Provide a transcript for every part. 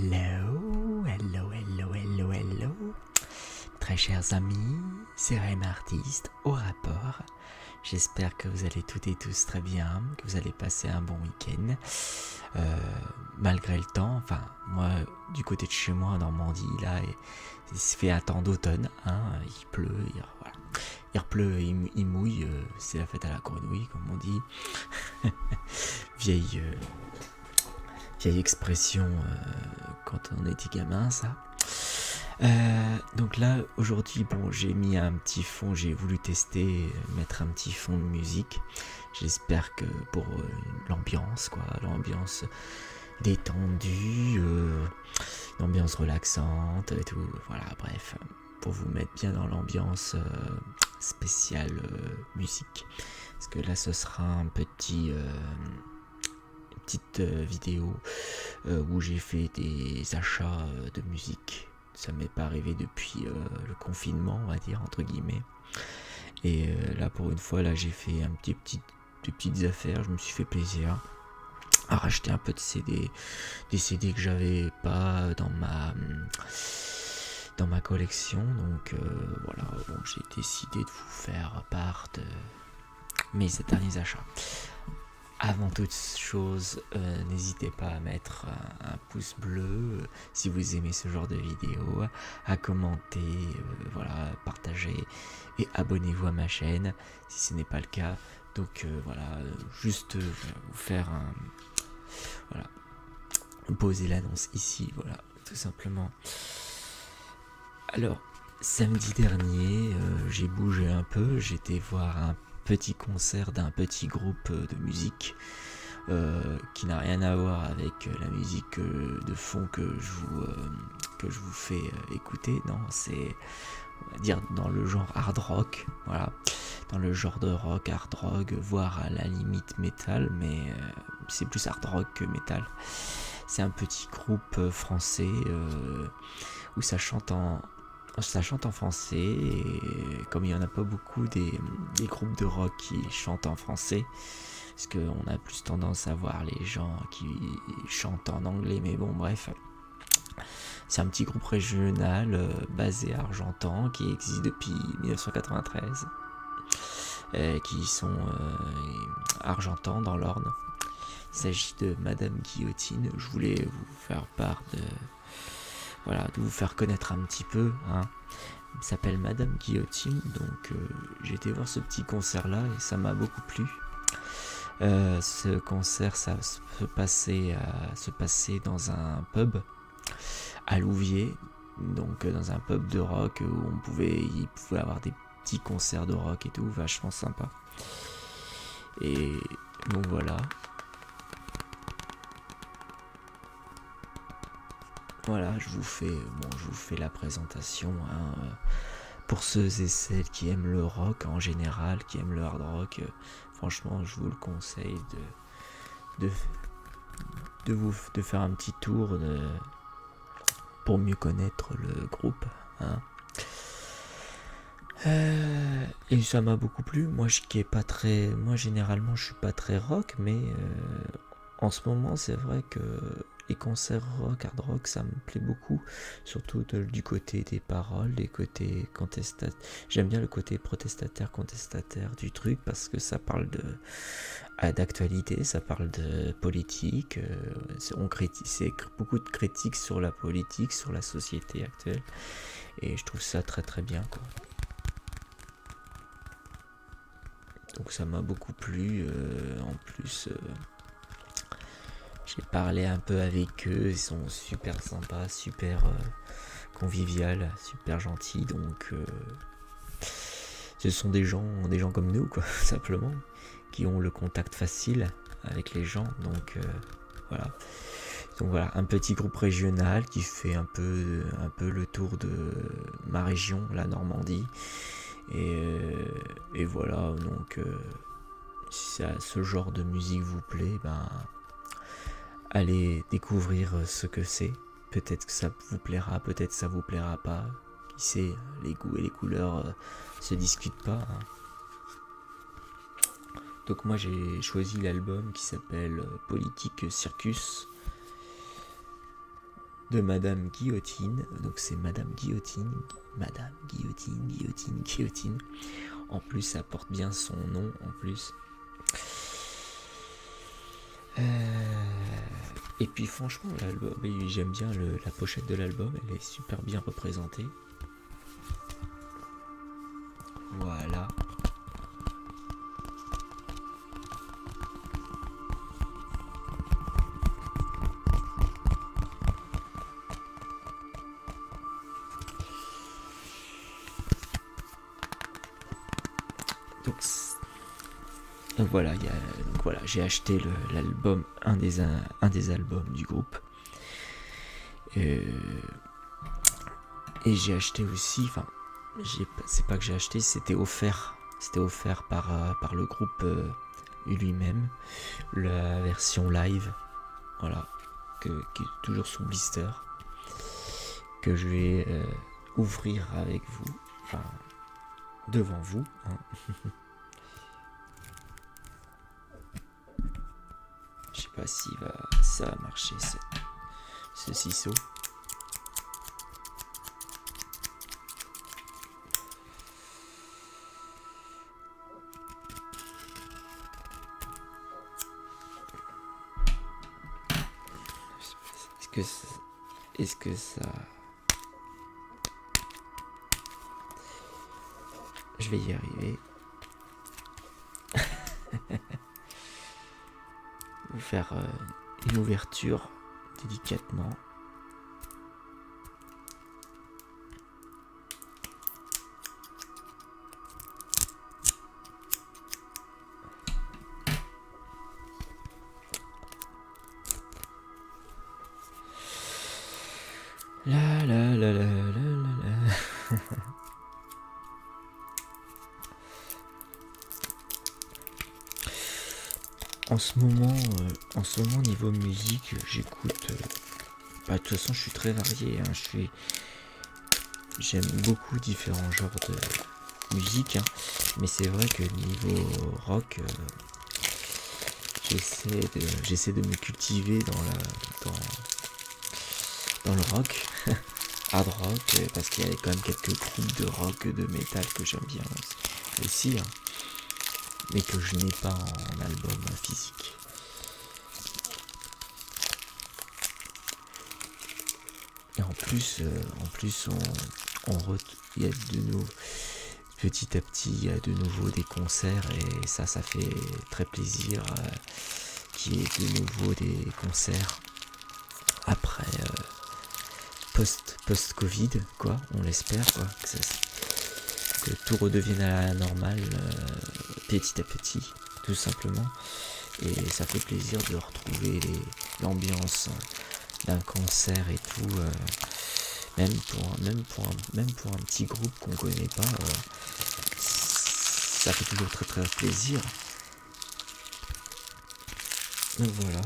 Hello, hello, hello, hello, hello. Très chers amis, c'est Rem Artiste au rapport. J'espère que vous allez toutes et tous très bien, que vous allez passer un bon week-end. Malgré le temps, enfin, moi, du côté de chez moi en Normandie, là, il se fait un temps d'automne, hein, il pleut, voilà. Il pleut, il mouille, c'est la fête à la grenouille, comme on dit. vieille expression quand on était gamin, ça. Donc là, aujourd'hui, bon, j'ai mis un petit fond, j'ai voulu tester, mettre un petit fond de musique. J'espère que pour l'ambiance, quoi, l'ambiance détendue, l'ambiance relaxante et tout, voilà, bref, pour vous mettre bien dans l'ambiance spéciale musique. Parce que là, ce sera un petit... petite vidéo où j'ai fait des achats de musique. Ça m'est pas arrivé depuis le confinement, on va dire, entre guillemets. Et là, pour une fois, là, j'ai fait des petites affaires. Je me suis fait plaisir à racheter un peu de CD, des CD que j'avais pas dans ma collection. Donc voilà, bon, j'ai décidé de vous faire part de mes derniers achats. Avant toute chose, n'hésitez pas à mettre un pouce bleu si vous aimez ce genre de vidéo, à commenter, voilà, partager et abonnez-vous à ma chaîne si ce n'est pas le cas. Donc voilà, juste vous faire voilà, poser l'annonce ici, voilà, tout simplement. Alors, samedi dernier, j'ai bougé un peu, j'étais voir un petit concert d'un petit groupe de musique qui n'a rien à voir avec la musique de fond que je vous fais écouter. Non, c'est, on va dire, dans le genre hard rock, voilà, dans le genre de rock, hard rock, voire à la limite métal, mais c'est plus hard rock que métal. C'est un petit groupe français où ça chante en français, et comme il n'y en a pas beaucoup des groupes de rock qui chantent en français, parce qu'on a plus tendance à voir les gens qui chantent en anglais, mais bon, bref. C'est un petit groupe régional basé à Argentan qui existe depuis 1993, qui sont Argentan dans l'Orne. Il s'agit de Madame Guillotine. Je voulais vous faire part de... Voilà, de vous faire connaître un petit peu, hein. Il s'appelle Madame Guillotine, donc j'ai été voir ce petit concert là et ça m'a beaucoup plu. Ce concert, ça se passait dans un pub à Louviers, donc dans un pub de rock où il pouvait avoir des petits concerts de rock et tout, vachement sympa. Et donc voilà. Voilà, je vous fais la présentation, hein, pour ceux et celles qui aiment le rock en général, qui aiment le hard rock. Franchement, je vous le conseille de faire un petit tour pour mieux connaître le groupe, hein. Et ça m'a beaucoup plu. Moi, généralement, je suis pas très rock, mais en ce moment, c'est vrai que les concerts rock, hard rock, ça me plaît beaucoup, surtout du côté des paroles, des côtés contestataires. J'aime bien le côté contestataire du truc, parce que ça parle d'actualité, ça parle de politique, c'est beaucoup de critiques sur la politique, sur la société actuelle, et je trouve ça très très bien, quoi. Donc ça m'a beaucoup plu, en plus... J'ai parlé un peu avec eux, ils sont super sympas, super convivial, super gentils, donc ce sont des gens comme nous, quoi, simplement, qui ont le contact facile avec les gens, donc voilà. Donc voilà, un petit groupe régional qui fait un peu le tour de ma région, la Normandie, et voilà, donc si ce genre de musique vous plaît, ben... allez découvrir ce que c'est. Peut-être que ça vous plaira, peut-être que ça vous plaira pas. Qui sait, les goûts et les couleurs se discutent pas, hein. Donc moi j'ai choisi l'album qui s'appelle Politique Circus. de Madame Guillotine. Donc c'est Madame Guillotine. Madame Guillotine, Guillotine, Guillotine. En plus, ça porte bien son nom, en plus. Et puis franchement, l'album, j'aime bien la pochette de l'album, elle est super bien représentée. Voilà. Donc voilà, j'ai acheté l'album, un des albums du groupe. Et j'ai acheté aussi, enfin, c'est pas que j'ai acheté, c'était offert par le groupe lui-même, la version live, voilà, qui est toujours sous blister, que je vais ouvrir avec vous, enfin, devant vous, hein. Je sais pas si ça va marcher ce ciseau. Est-ce que ça... Je vais y arriver. Vous faire une ouverture délicatement. La la la la la la. En ce moment, niveau musique, j'écoute. De toute façon, je suis très varié. Hein, j'aime beaucoup différents genres de musique, hein, mais c'est vrai que niveau rock, j'essaie de me cultiver dans le rock, hard rock, parce qu'il y a quand même quelques groupes de rock, de métal que j'aime bien aussi, hein, mais que je n'ai pas en album physique. Et en plus, il y a petit à petit, il y a de nouveau des concerts et ça fait très plaisir qu'il y ait de nouveau des concerts après post-Covid, quoi, on l'espère, quoi, que tout redevienne à la normale petit à petit, tout simplement. Et ça fait plaisir de retrouver l'ambiance d'un concert et tout, même pour un petit groupe qu'on connaît pas, ça fait toujours très très plaisir. Donc voilà,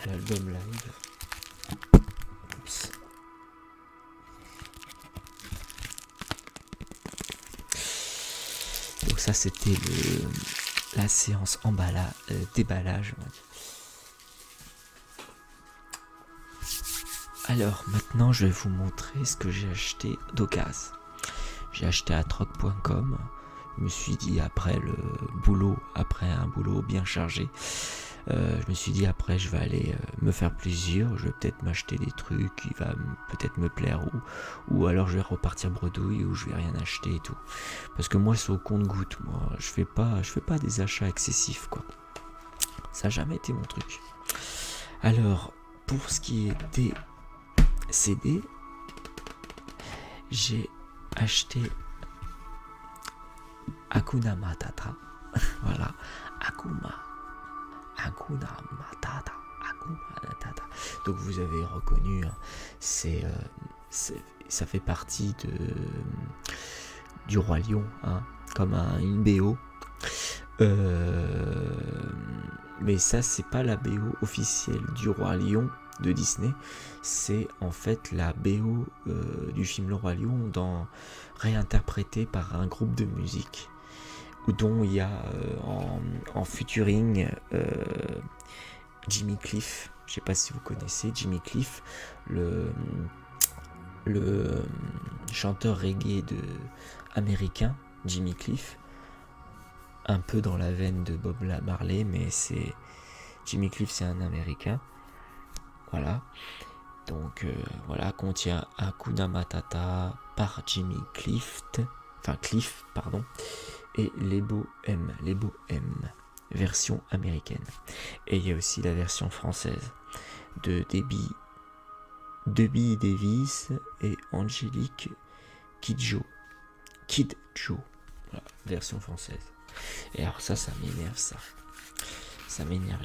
l'album live. Oups. Donc ça c'était la séance déballage. Alors maintenant je vais vous montrer ce que j'ai acheté d'occasion. J'ai acheté à troc.com. Je me suis dit après un boulot bien chargé, je me suis dit après je vais aller me faire plaisir, je vais peut-être m'acheter des trucs qui va peut-être me plaire ou alors je vais repartir bredouille ou je vais rien acheter et tout. Parce que moi c'est au compte-gouttes, moi je fais pas des achats excessifs, quoi. Ça n'a jamais été mon truc. Alors pour ce qui est des CD, j'ai acheté Hakuna Matata. Voilà, Hakuna Matata. Donc vous avez reconnu, hein, ça fait partie du Roi Lion, hein, comme une BO. Mais ça c'est pas la BO officielle du Roi Lion de Disney, c'est en fait la BO du film Le Roi Lion réinterprétée par un groupe de musique dont il y a en featuring Jimmy Cliff. Je sais pas si vous connaissez Jimmy Cliff, le chanteur reggae américain, Jimmy Cliff, un peu dans la veine de Bob Marley, mais Jimmy Cliff, c'est un américain. Voilà. Donc voilà, contient Hakuna Matata par Jimmy Cliff, et Lebo M, version américaine. Et il y a aussi la version française de Debbie Davis et Angélique Kidjo, voilà, version française. Et alors ça m'énerve, ça m'énerve,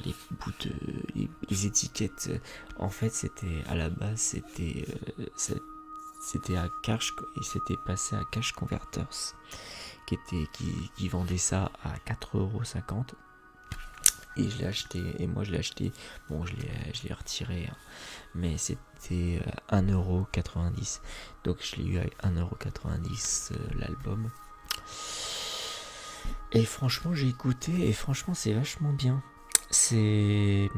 les étiquettes. En fait, à la base c'était à Cash, et c'était passé à Cash Converters qui vendait ça à 4,50€. Et je l'ai acheté, bon je l'ai retiré, hein, mais c'était 1,90€, donc je l'ai eu à 1,90€ l'album. Et franchement j'ai écouté, et franchement c'est vachement bien. C'est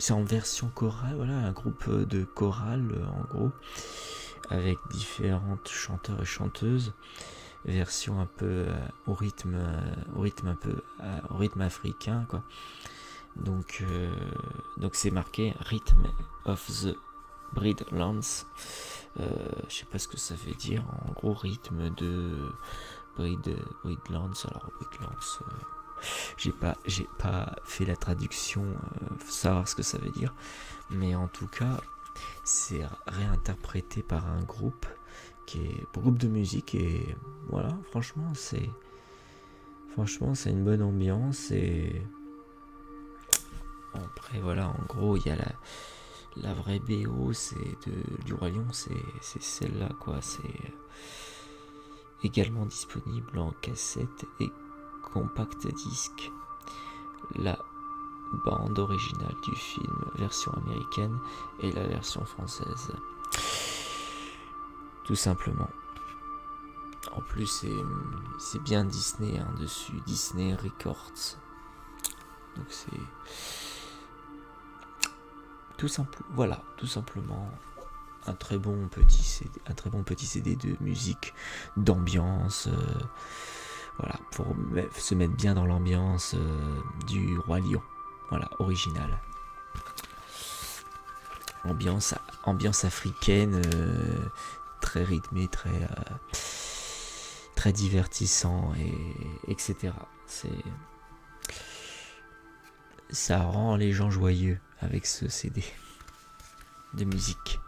en version chorale, voilà, un groupe de chorale en gros, avec différentes chanteurs et chanteuses, version un peu au rythme africain, quoi. Donc c'est marqué Rhythm of the Breedlands. Je sais pas ce que ça veut dire, en gros rythme de Breedlands. Alors Breedlands, j'ai pas fait la traduction, savoir ce que ça veut dire, mais en tout cas c'est réinterprété par un groupe de musique, et voilà, franchement c'est une bonne ambiance. Et après voilà, en gros il y a la vraie BO, c'est du Roi Lion, c'est celle-là, quoi. C'est également disponible en cassette et compact disque. La bande originale du film, version américaine, et la version française, tout simplement. En plus c'est bien Disney, hein, dessus, Disney Records. Donc c'est tout simplement un très bon petit CD de musique, d'ambiance, voilà, pour se mettre bien dans l'ambiance du Roi Lion, voilà, original. Ambiance africaine, très rythmée, très divertissant, etc. Ça rend les gens joyeux avec ce CD de musique.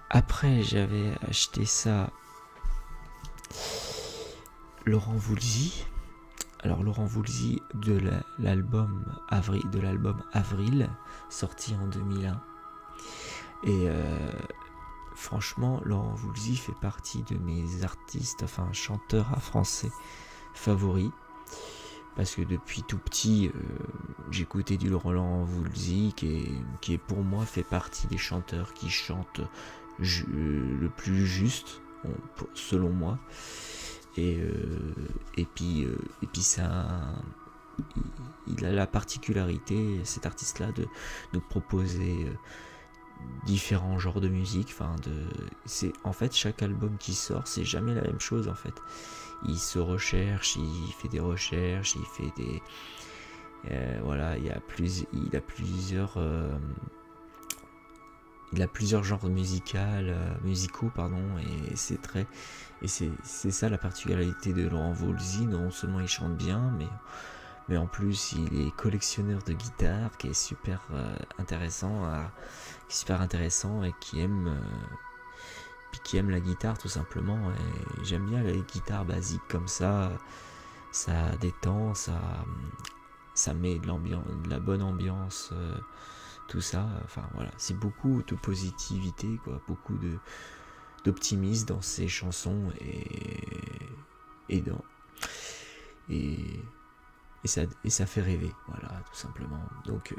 Après, j'avais acheté ça, Laurent Voulzy. Alors Laurent Voulzy de l'album Avril, sorti en 2001. Et franchement, Laurent Voulzy fait partie de mes artistes, chanteurs français favoris. Parce que depuis tout petit, j'écoutais du Laurent Voulzy, qui est pour moi fait partie des chanteurs qui chantent le plus juste, selon moi. Et puis il a la particularité, cet artiste-là, de nous proposer différents genres de musique. En fait, chaque album qui sort, c'est jamais la même chose, en fait. Il se recherche, il fait des recherches, il fait des voilà, il a plusieurs genres musicaux, et c'est ça la particularité de Laurent Voulzy. Non seulement il chante bien, mais en plus il est collectionneur de guitare, qui est super intéressant, et qui aime la guitare, tout simplement. Et j'aime bien les guitares basiques comme ça détend, ça met de la bonne ambiance, tout ça. Voilà, c'est beaucoup de positivité, quoi, beaucoup d'optimisme dans ces chansons, et ça fait rêver, voilà, tout simplement. Donc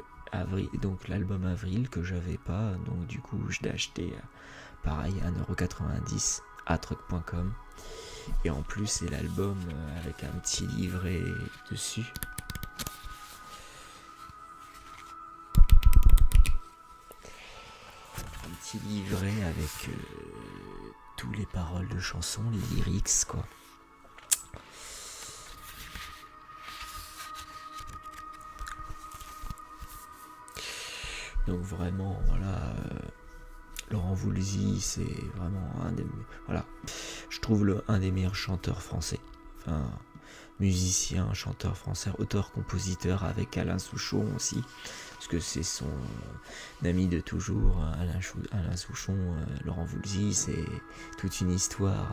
l'album Avril, que j'avais pas, donc du coup je l'ai acheté pareil à 1,90€ à truc.com. Et en plus c'est l'album avec un petit livret dessus. petit livret avec tous les paroles de chansons, les lyrics, quoi. Donc vraiment, voilà, Laurent Voulzy, c'est vraiment je trouve un des meilleurs chanteurs français. Enfin, musicien, chanteur français, auteur-compositeur, avec Alain Souchon aussi, parce que c'est son ami de toujours, Alain Souchon, Laurent Voulzy, c'est toute une histoire,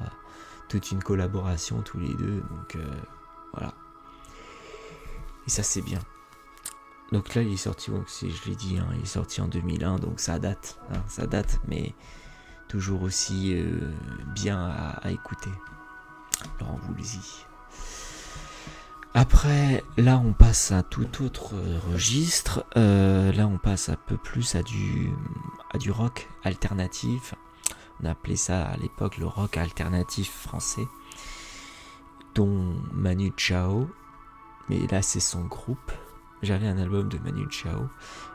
toute une collaboration tous les deux, donc voilà. Et ça c'est bien. Donc là il est sorti, donc je l'ai dit, il est sorti en 2001, donc ça date, mais toujours aussi bien à écouter. Laurent Voulzy. Après, là on passe à un tout autre registre. Là on passe un peu plus à du rock alternatif. On appelait ça à l'époque le rock alternatif français, dont Manu Chao. Mais là c'est son groupe. J'avais un album de Manu Chao.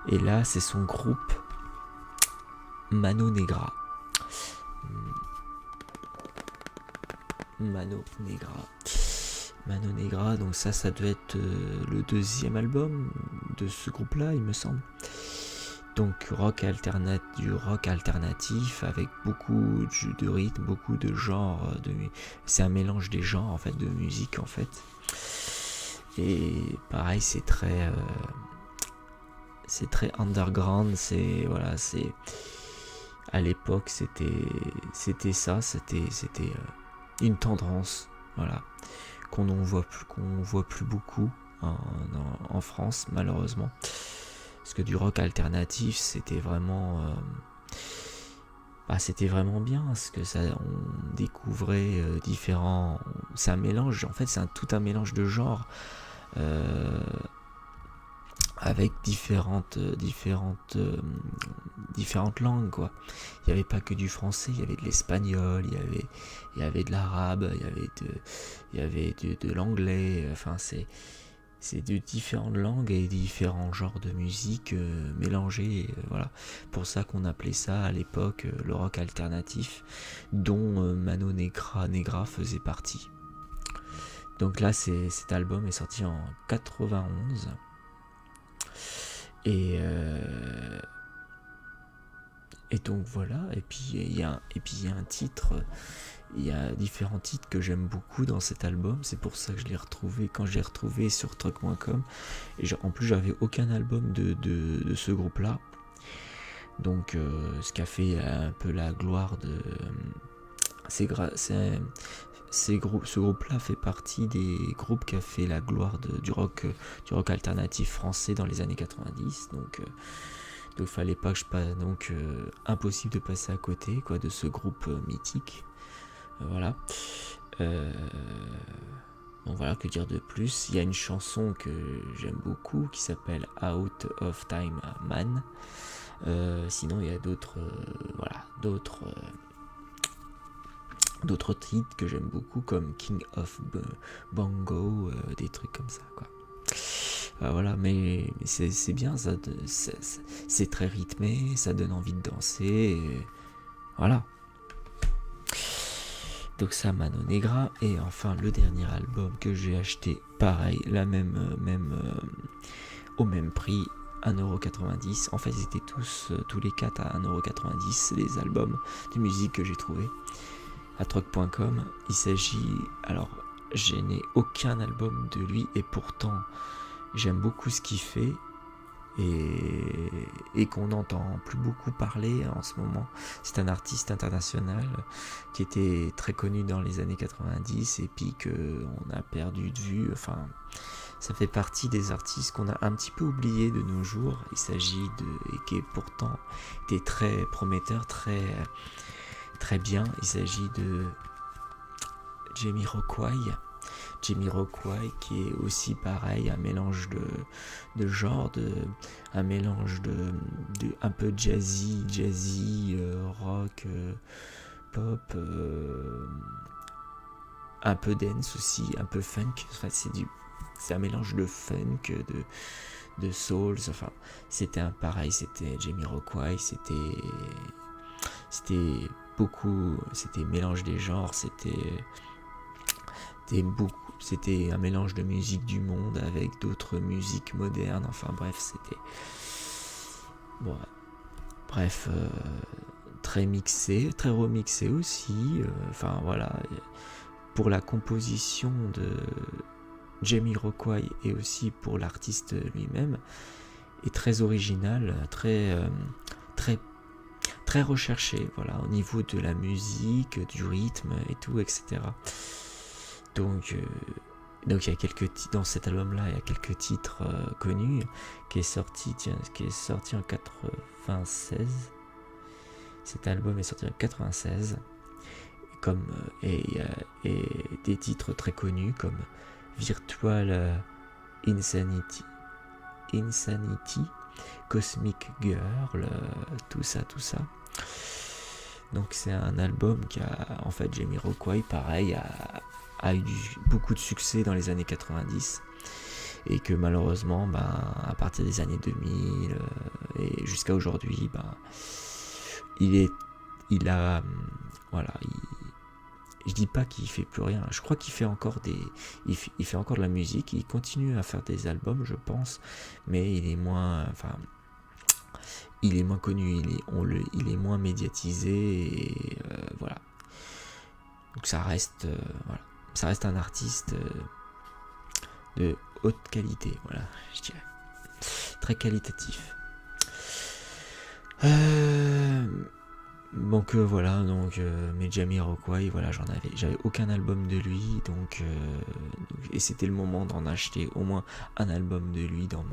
Et là c'est son groupe Mano Negra. Mano Negra, donc ça devait être le deuxième album de ce groupe-là, il me semble. Donc du rock alternatif avec beaucoup de rythme, beaucoup de genres. C'est un mélange des genres en fait, de musique en fait. Et pareil, c'est très underground. À l'époque, c'était une tendance, voilà, qu'on voit plus beaucoup en France, malheureusement, parce que du rock alternatif c'était vraiment bien, parce que ça, on découvrait c'est un mélange, en fait tout un mélange de genres, avec différentes langues, quoi. Il n'y avait pas que du français, il y avait de l'espagnol, il y avait de l'arabe, il y avait de l'anglais. Enfin, c'est de différentes langues et différents genres de musique mélangés. Voilà, pour ça qu'on appelait ça à l'époque le rock alternatif, dont Mano Negra faisait partie. Donc là, cet album est sorti en 91. Et donc voilà, et puis il y a un titre, il y a différents titres que j'aime beaucoup dans cet album, c'est pour ça que je l'ai retrouvé quand j'ai retrouvé sur truc.com, et en plus j'avais aucun album de ce groupe là, donc ce qui a fait un peu la gloire de ce groupe-là fait partie des groupes qui a fait la gloire du rock alternatif français dans les années 90. Donc fallait pas que je passe, donc impossible de passer à côté, quoi, de ce groupe mythique. Voilà. Donc voilà, que dire de plus. Il y a une chanson que j'aime beaucoup qui s'appelle Out of Time Man. Sinon il y a d'autres titres que j'aime beaucoup, comme King of Bongo, des trucs comme ça, quoi. Voilà, mais c'est bien, c'est très rythmé, ça donne envie de danser, et voilà. Donc ça, Mano Negra. Et enfin le dernier album que j'ai acheté, pareil, au même prix, 1,90€. En fait ils étaient tous les 4 à 1,90€, les albums de musique que j'ai trouvés à troc.com. Il s'agit, alors je n'ai aucun album de lui, et pourtant j'aime beaucoup ce qu'il fait, et qu'on n'entend plus beaucoup parler en ce moment. C'est un artiste international qui était très connu dans les années 90 et puis qu'on a perdu de vue. Enfin, ça fait partie des artistes qu'on a un petit peu oubliés de nos jours. Il s'agit et qui est pourtant était très prometteur, très bien. Il s'agit de Jamiroquai, qui est aussi pareil, un mélange de genres, un mélange de un peu jazzy, rock, pop, un peu dance aussi, un peu funk. Enfin, c'est un mélange de funk, de souls. Enfin, c'était Jamiroquai, c'était c'était mélange des genres, c'était un mélange de musique du monde avec d'autres musiques modernes, enfin bref, c'était... Bon, bref, très mixé, très remixé aussi, enfin voilà, pour la composition de Jamiroquai et aussi pour l'artiste lui-même, est très original, très recherché, voilà, au niveau de la musique, du rythme et tout, etc. Donc il y a quelques titres dans cet album-là, il y a quelques titres connus qui est sorti en 96. Cet album est sorti en 96, et des titres très connus comme Virtual Insanity, Cosmic Girl, tout ça. Donc c'est un album qui a, en fait, Jamiroquai, pareil, a eu beaucoup de succès dans les années 90 et que malheureusement, à partir des années 2000 et jusqu'à aujourd'hui, je dis pas qu'il fait plus rien, je crois qu'il fait encore il fait encore de la musique, il continue à faire des albums, je pense, mais il est moins connu, il est moins médiatisé, et voilà. Donc ça reste un artiste de haute qualité, voilà, je dirais, très qualitatif. Donc voilà, mais Jamiroquai, voilà, j'avais aucun album de lui, et c'était le moment d'en acheter au moins un album de lui dans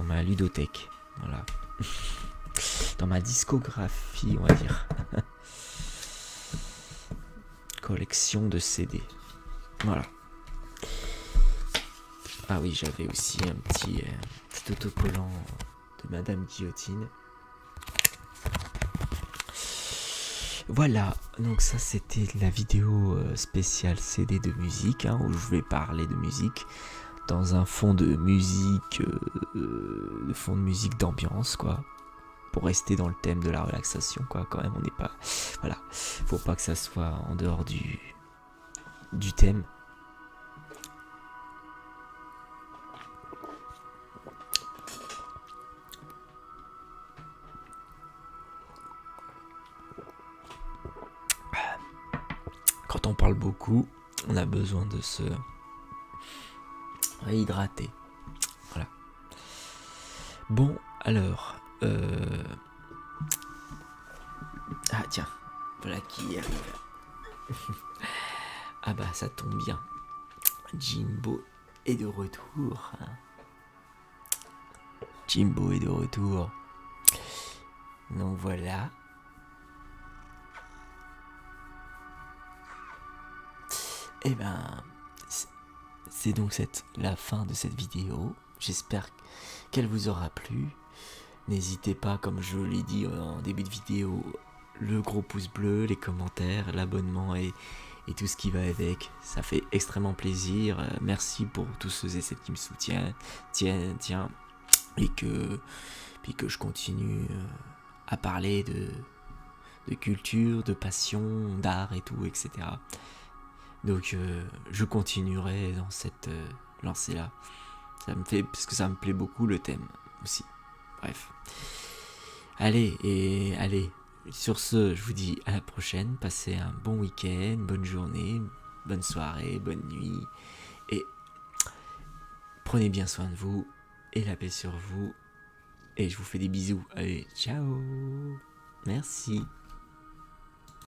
ma ludothèque, voilà, dans ma discographie, on va dire, collection de CD, voilà. Ah oui, j'avais aussi un petit autocollant de Madame Guillotine. Voilà, donc ça c'était la vidéo spéciale CD de musique, où je vais parler de musique dans un fond de musique, d'ambiance, quoi, pour rester dans le thème de la relaxation, quoi, quand même, on n'est pas... Voilà, faut pas que ça soit en dehors du thème. Quand on parle beaucoup, on a besoin de se réhydrater. Voilà. Bon, alors... Ah tiens, voilà qui arrive. Ah ça tombe bien. Jimbo est de retour. Jimbo est de retour. Donc voilà. Et c'est donc la fin de cette vidéo. J'espère qu'elle vous aura plu. N'hésitez pas, comme je l'ai dit en début de vidéo, le gros pouce bleu, les commentaires, l'abonnement et tout ce qui va avec. Ça fait extrêmement plaisir. Merci pour tous ceux et celles qui me soutiennent. Tiens. Et que je continue à parler de culture, de passion, d'art et tout, etc. Donc je continuerai dans cette lancée-là. Parce que ça me plaît beaucoup, le thème aussi. Bref. Allez. Sur ce, je vous dis à la prochaine. Passez un bon week-end, bonne journée, bonne soirée, bonne nuit. Et prenez bien soin de vous. Et la paix sur vous. Et je vous fais des bisous. Allez, ciao. Merci.